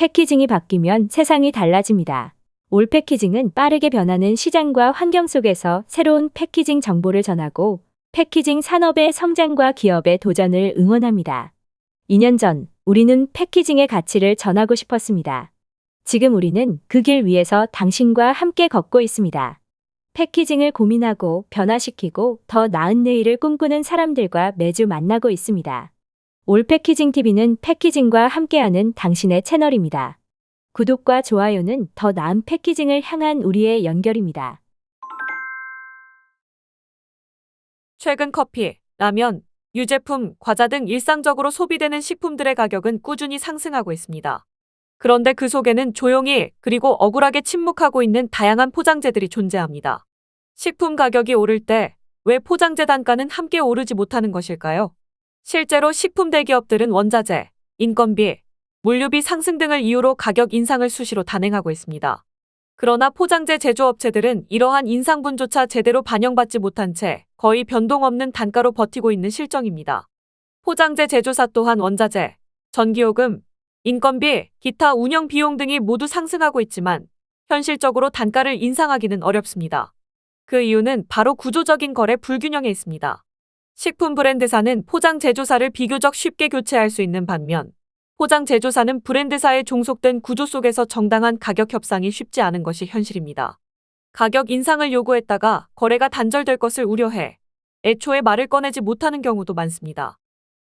패키징이 바뀌면 세상이 달라집니다. 올 패키징은 빠르게 변하는 시장과 환경 속에서 새로운 패키징 정보를 전하고 패키징 산업의 성장과 기업의 도전을 응원합니다. 2년 전 우리는 패키징의 가치를 전하고 싶었습니다. 지금 우리는 그 길 위에서 당신과 함께 걷고 있습니다. 패키징을 고민하고 변화시키고 더 나은 내일을 꿈꾸는 사람들과 매주 만나고 있습니다. 올 패키징 TV는 패키징과 함께하는 당신의 채널입니다. 구독과 좋아요는 더 나은 패키징을 향한 우리의 연결입니다. 최근 커피, 라면, 유제품, 과자 등 일상적으로 소비되는 식품들의 가격은 꾸준히 상승하고 있습니다. 그런데 그 속에는 조용히 그리고 억울하게 침묵하고 있는 다양한 포장재들이 존재합니다. 식품 가격이 오를 때 왜 포장재 단가는 함께 오르지 못하는 것일까요? 실제로 식품 대기업들은 원자재, 인건비, 물류비 상승 등을 이유로 가격 인상을 수시로 단행하고 있습니다. 그러나 포장재 제조업체들은 이러한 인상분조차 제대로 반영받지 못한 채 거의 변동 없는 단가로 버티고 있는 실정입니다. 포장재 제조사 또한 원자재, 전기요금, 인건비, 기타 운영 비용 등이 모두 상승하고 있지만 현실적으로 단가를 인상하기는 어렵습니다. 그 이유는 바로 구조적인 거래 불균형에 있습니다. 식품 브랜드사는 포장 제조사를 비교적 쉽게 교체할 수 있는 반면 포장 제조사는 브랜드사에 종속된 구조 속에서 정당한 가격 협상이 쉽지 않은 것이 현실입니다. 가격 인상을 요구했다가 거래가 단절될 것을 우려해 애초에 말을 꺼내지 못하는 경우도 많습니다.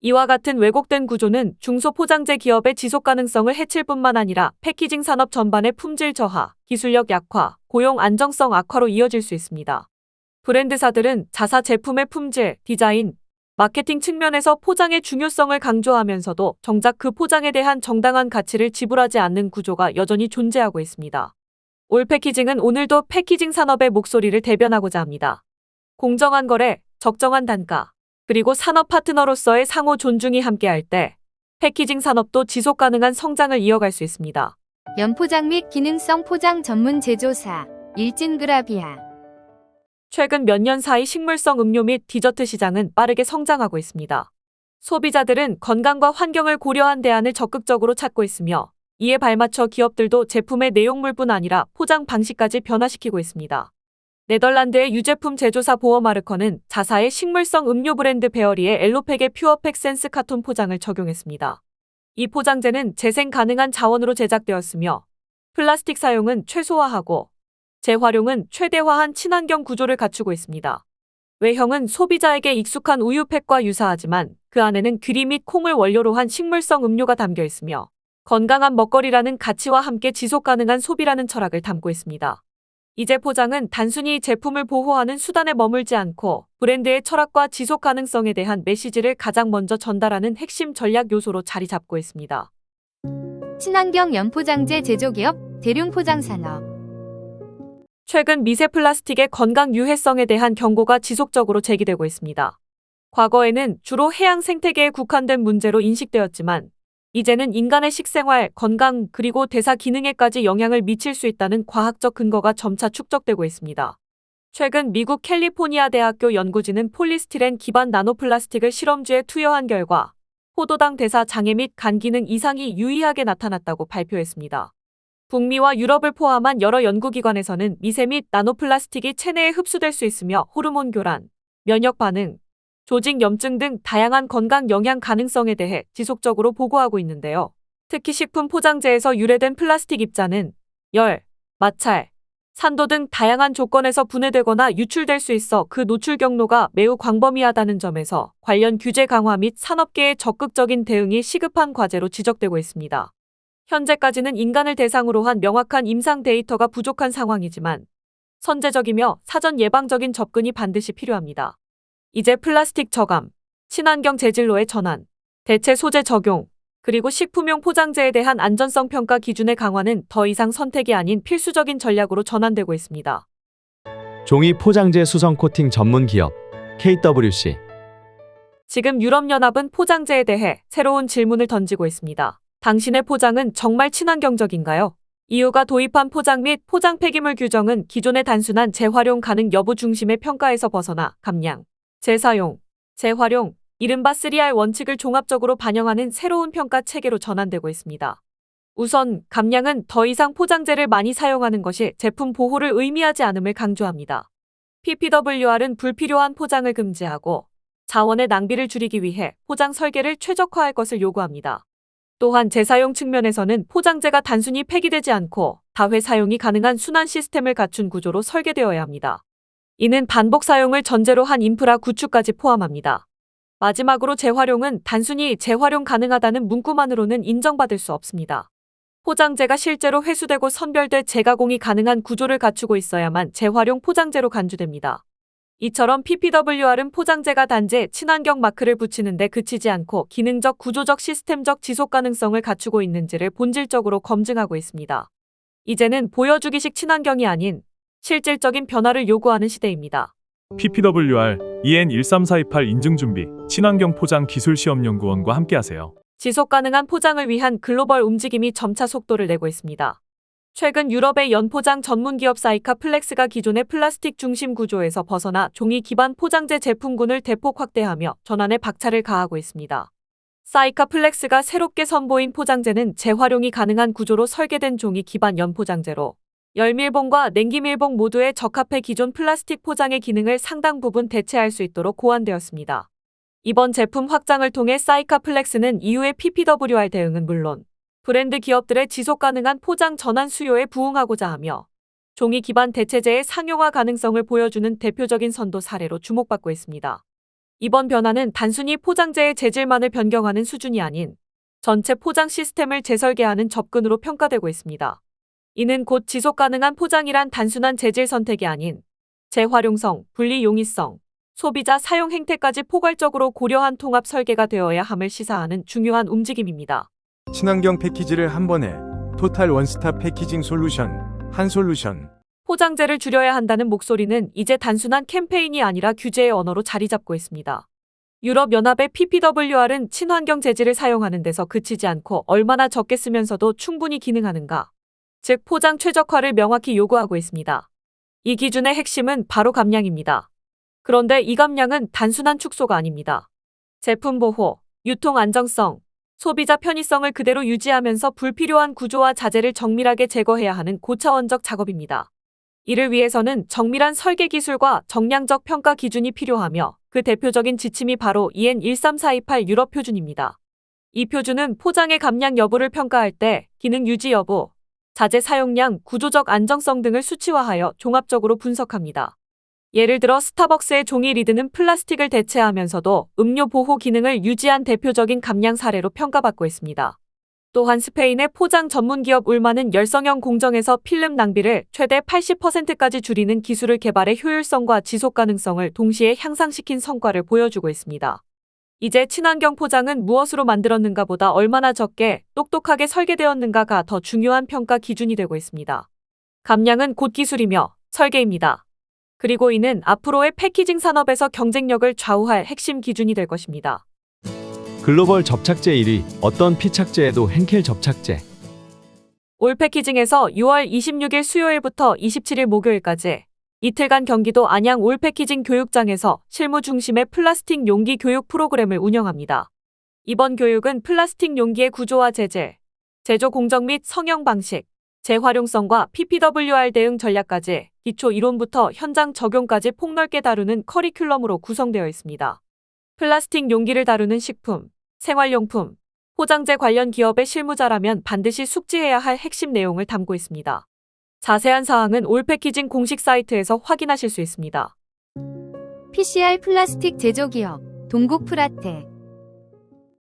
이와 같은 왜곡된 구조는 중소포장재 기업의 지속 가능성을 해칠 뿐만 아니라 패키징 산업 전반의 품질 저하, 기술력 약화, 고용 안정성 악화로 이어질 수 있습니다. 브랜드사들은 자사 제품의 품질, 디자인, 마케팅 측면에서 포장의 중요성을 강조하면서도 정작 그 포장에 대한 정당한 가치를 지불하지 않는 구조가 여전히 존재하고 있습니다. 올 패키징은 오늘도 패키징 산업의 목소리를 대변하고자 합니다. 공정한 거래, 적정한 단가, 그리고 산업 파트너로서의 상호 존중이 함께할 때 패키징 산업도 지속 가능한 성장을 이어갈 수 있습니다. 연포장 및 기능성 포장 전문 제조사 일진그라비아. 최근 몇 년 사이 식물성 음료 및 디저트 시장은 빠르게 성장하고 있습니다. 소비자들은 건강과 환경을 고려한 대안을 적극적으로 찾고 있으며 이에 발맞춰 기업들도 제품의 내용물뿐 아니라 포장 방식까지 변화시키고 있습니다. 네덜란드의 유제품 제조사 보어마르커는 자사의 식물성 음료 브랜드 베어리의 엘로팩의 퓨어팩 센스 카톤 포장을 적용했습니다. 이 포장재는 재생 가능한 자원으로 제작되었으며 플라스틱 사용은 최소화하고 재활용은 최대화한 친환경 구조를 갖추고 있습니다. 외형은 소비자에게 익숙한 우유팩과 유사하지만 그 안에는 귀리 및 콩을 원료로 한 식물성 음료가 담겨 있으며 건강한 먹거리라는 가치와 함께 지속 가능한 소비라는 철학을 담고 있습니다. 이제 포장은 단순히 제품을 보호하는 수단에 머물지 않고 브랜드의 철학과 지속 가능성에 대한 메시지를 가장 먼저 전달하는 핵심 전략 요소로 자리 잡고 있습니다. 친환경 연포장재 제조기업 대룡포장산업. 최근 미세 플라스틱의 건강 유해성에 대한 경고가 지속적으로 제기되고 있습니다. 과거에는 주로 해양 생태계에 국한된 문제로 인식되었지만 이제는 인간의 식생활, 건강, 그리고 대사 기능에까지 영향을 미칠 수 있다는 과학적 근거가 점차 축적되고 있습니다. 최근 미국 캘리포니아 대학교 연구진은 폴리스티렌 기반 나노플라스틱을 실험주에 투여한 결과 포도당 대사 장애 및 간 기능 이상이 유의하게 나타났다고 발표했습니다. 북미와 유럽을 포함한 여러 연구기관에서는 미세 및 나노플라스틱이 체내에 흡수될 수 있으며 호르몬 교란, 면역 반응, 조직 염증 등 다양한 건강 영향 가능성에 대해 지속적으로 보고하고 있는데요. 특히 식품 포장재에서 유래된 플라스틱 입자는 열, 마찰, 산도 등 다양한 조건에서 분해되거나 유출될 수 있어 그 노출 경로가 매우 광범위하다는 점에서 관련 규제 강화 및 산업계의 적극적인 대응이 시급한 과제로 지적되고 있습니다. 현재까지는 인간을 대상으로 한 명확한 임상 데이터가 부족한 상황이지만 선제적이며 사전 예방적인 접근이 반드시 필요합니다. 이제 플라스틱 저감, 친환경 재질로의 전환, 대체 소재 적용, 그리고 식품용 포장재에 대한 안전성 평가 기준의 강화는 더 이상 선택이 아닌 필수적인 전략으로 전환되고 있습니다. 종이 포장재 수성 코팅 전문 기업 KWC. 지금 유럽연합은 포장재에 대해 새로운 질문을 던지고 있습니다. 당신의 포장은 정말 친환경적인가요? EU가 도입한 포장 및 포장 폐기물 규정은 기존의 단순한 재활용 가능 여부 중심의 평가에서 벗어나 감량, 재사용, 재활용, 이른바 3R 원칙을 종합적으로 반영하는 새로운 평가 체계로 전환되고 있습니다. 우선 감량은 더 이상 포장재를 많이 사용하는 것이 제품 보호를 의미하지 않음을 강조합니다. PPWR은 불필요한 포장을 금지하고 자원의 낭비를 줄이기 위해 포장 설계를 최적화할 것을 요구합니다. 또한 재사용 측면에서는 포장재가 단순히 폐기되지 않고 다회 사용이 가능한 순환 시스템을 갖춘 구조로 설계되어야 합니다. 이는 반복 사용을 전제로 한 인프라 구축까지 포함합니다. 마지막으로 재활용은 단순히 재활용 가능하다는 문구만으로는 인정받을 수 없습니다. 포장재가 실제로 회수되고 선별돼 재가공이 가능한 구조를 갖추고 있어야만 재활용 포장재로 간주됩니다. 이처럼 PPWR은 포장재가 단지 친환경 마크를 붙이는 데 그치지 않고 기능적, 구조적, 시스템적 지속 가능성을 갖추고 있는지를 본질적으로 검증하고 있습니다. 이제는 보여주기식 친환경이 아닌 실질적인 변화를 요구하는 시대입니다. PPWR EN13428 인증 준비, 친환경 포장 기술시험연구원과 함께하세요. 지속 가능한 포장을 위한 글로벌 움직임이 점차 속도를 내고 있습니다. 최근 유럽의 연포장 전문 기업 사이카 플렉스가 기존의 플라스틱 중심 구조에서 벗어나 종이 기반 포장재 제품군을 대폭 확대하며 전환에 박차를 가하고 있습니다. 사이카 플렉스가 새롭게 선보인 포장재는 재활용이 가능한 구조로 설계된 종이 기반 연포장재로 열밀봉과 냉기밀봉 모두에 적합해 기존 플라스틱 포장의 기능을 상당 부분 대체할 수 있도록 고안되었습니다. 이번 제품 확장을 통해 사이카 플렉스는 이후의 PPWR 대응은 물론 브랜드 기업들의 지속 가능한 포장 전환 수요에 부응하고자 하며 종이 기반 대체재의 상용화 가능성을 보여주는 대표적인 선도 사례로 주목받고 있습니다. 이번 변화는 단순히 포장재의 재질만을 변경하는 수준이 아닌 전체 포장 시스템을 재설계하는 접근으로 평가되고 있습니다. 이는 곧 지속 가능한 포장이란 단순한 재질 선택이 아닌 재활용성, 분리 용이성, 소비자 사용 행태까지 포괄적으로 고려한 통합 설계가 되어야 함을 시사하는 중요한 움직임입니다. 친환경 패키지를 한 번에 토탈 원스톱 패키징 솔루션, 한 솔루션. 포장재를 줄여야 한다는 목소리는 이제 단순한 캠페인이 아니라 규제의 언어로 자리 잡고 있습니다. 유럽연합의 PPWR은 친환경 재질을 사용하는 데서 그치지 않고 얼마나 적게 쓰면서도 충분히 기능하는가, 즉 포장 최적화를 명확히 요구하고 있습니다. 이 기준의 핵심은 바로 감량입니다. 그런데 이 감량은 단순한 축소가 아닙니다. 제품 보호, 유통 안정성, 소비자 편의성을 그대로 유지하면서 불필요한 구조와 자재를 정밀하게 제거해야 하는 고차원적 작업입니다. 이를 위해서는 정밀한 설계 기술과 정량적 평가 기준이 필요하며 그 대표적인 지침이 바로 EN13428 유럽 표준입니다. 이 표준은 포장의 감량 여부를 평가할 때 기능 유지 여부, 자재 사용량, 구조적 안정성 등을 수치화하여 종합적으로 분석합니다. 예를 들어 스타벅스의 종이 리드는 플라스틱을 대체하면서도 음료 보호 기능을 유지한 대표적인 감량 사례로 평가받고 있습니다. 또한 스페인의 포장 전문 기업 울마는 열성형 공정에서 필름 낭비를 최대 80%까지 줄이는 기술을 개발해 효율성과 지속 가능성을 동시에 향상시킨 성과를 보여주고 있습니다. 이제 친환경 포장은 무엇으로 만들었는가 보다 얼마나 적게 똑똑하게 설계되었는가가 더 중요한 평가 기준이 되고 있습니다. 감량은 곧 기술이며 설계입니다. 그리고 이는 앞으로의 패키징 산업에서 경쟁력을 좌우할 핵심 기준이 될 것입니다. 글로벌 접착제 1위, 어떤 피착제에도 henkel 접착제. 올 패키징에서 6월 26일 수요일부터 27일 목요일까지 이틀간 경기도 안양 올 패키징 교육장에서 실무 중심의 플라스틱 용기 교육 프로그램을 운영합니다. 이번 교육은 플라스틱 용기의 구조와 재질, 제조 공정 및 성형 방식, 재활용성과 PPWR 대응 전략까지 기초 이론부터 현장 적용까지 폭넓게 다루는 커리큘럼으로 구성되어 있습니다. 플라스틱 용기를 다루는 식품, 생활용품, 포장재 관련 기업의 실무자라면 반드시 숙지해야 할 핵심 내용을 담고 있습니다. 자세한 사항은 올 패키징 공식 사이트에서 확인하실 수 있습니다. PCR 플라스틱 제조기업 동국 프라테.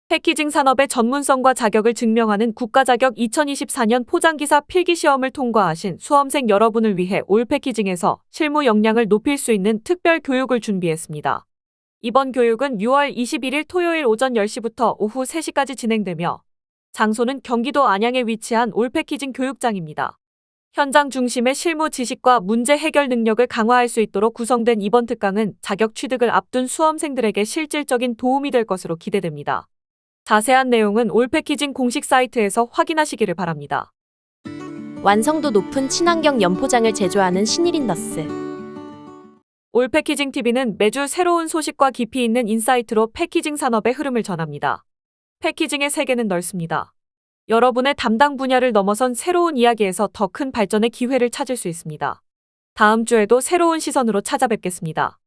패키징 산업의 전문성과 자격을 증명하는 국가자격 2024년 포장기사 필기시험을 통과하신 수험생 여러분을 위해 올 패키징에서 실무 역량을 높일 수 있는 특별 교육을 준비했습니다. 이번 교육은 6월 21일 토요일 오전 10시부터 오후 3시까지 진행되며 장소는 경기도 안양에 위치한 올 패키징 교육장입니다. 현장 중심의 실무 지식과 문제 해결 능력을 강화할 수 있도록 구성된 이번 특강은 자격 취득을 앞둔 수험생들에게 실질적인 도움이 될 것으로 기대됩니다. 자세한 내용은 올 패키징 공식 사이트에서 확인하시기를 바랍니다. 완성도 높은 친환경 연포장을 제조하는 신일인더스. 올 패키징 TV는 매주 새로운 소식과 깊이 있는 인사이트로 패키징 산업의 흐름을 전합니다. 패키징의 세계는 넓습니다. 여러분의 담당 분야를 넘어선 새로운 이야기에서 더 큰 발전의 기회를 찾을 수 있습니다. 다음 주에도 새로운 시선으로 찾아뵙겠습니다.